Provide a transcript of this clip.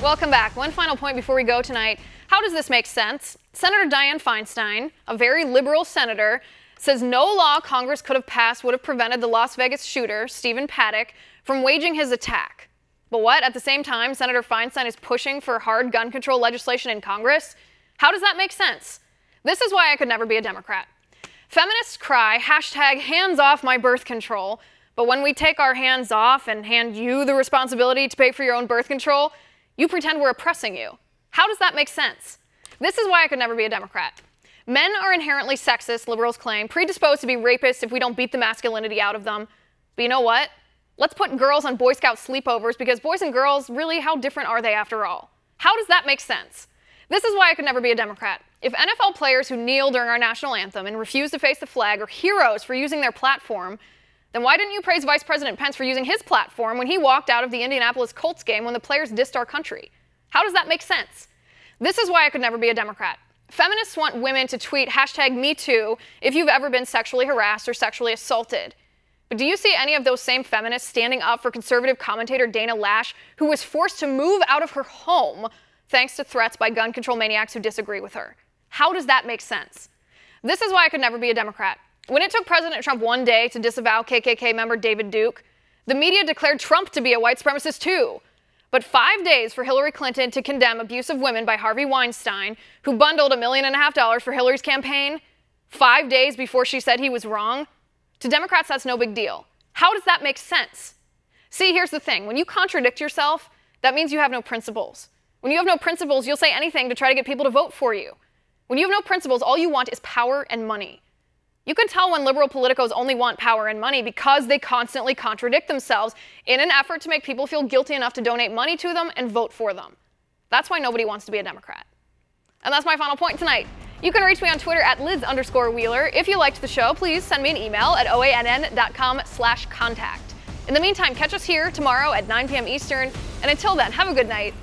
Welcome back. One final point before we go tonight. How does this make sense? Senator Dianne Feinstein, a very liberal senator, says no law Congress could have passed would have prevented the Las Vegas shooter, Stephen Paddock, from waging his attack. But what? At the same time, Senator Feinstein is pushing for hard gun control legislation in Congress? How does that make sense? This is why I could never be a Democrat. Feminists cry, #hands off my birth control, but when we take our hands off and hand you the responsibility to pay for your own birth control, you pretend we're oppressing you. How does that make sense? This is why I could never be a Democrat. Men are inherently sexist, liberals claim, predisposed to be rapists if we don't beat the masculinity out of them. But you know what? Let's put girls on Boy Scout sleepovers because boys and girls, really, how different are they after all? How does that make sense? This is why I could never be a Democrat. If NFL players who kneel during our national anthem and refuse to face the flag are heroes for using their platform, then why didn't you praise Vice President Pence for using his platform when he walked out of the Indianapolis Colts game when the players dissed our country? How does that make sense? This is why I could never be a Democrat. Feminists want women to tweet #MeToo if you've ever been sexually harassed or sexually assaulted. But do you see any of those same feminists standing up for conservative commentator Dana Lash, who was forced to move out of her home thanks to threats by gun control maniacs who disagree with her? How does that make sense? This is why I could never be a Democrat. When it took President Trump one day to disavow KKK member David Duke, the media declared Trump to be a white supremacist too. But 5 days for Hillary Clinton to condemn abuse of women by Harvey Weinstein, who bundled $1.5 million for Hillary's campaign, 5 days before she said he was wrong, to Democrats that's no big deal. How does that make sense? See, here's the thing. When you contradict yourself, that means you have no principles. When you have no principles, you'll say anything to try to get people to vote for you. When you have no principles, all you want is power and money. You can tell when liberal politicos only want power and money because they constantly contradict themselves in an effort to make people feel guilty enough to donate money to them and vote for them. That's why nobody wants to be a Democrat. And that's my final point tonight. You can reach me on Twitter at Liz_Wheeler. If you liked the show, please send me an email at oann.com/contact. In the meantime, catch us here tomorrow at 9 p.m. Eastern. And until then, have a good night.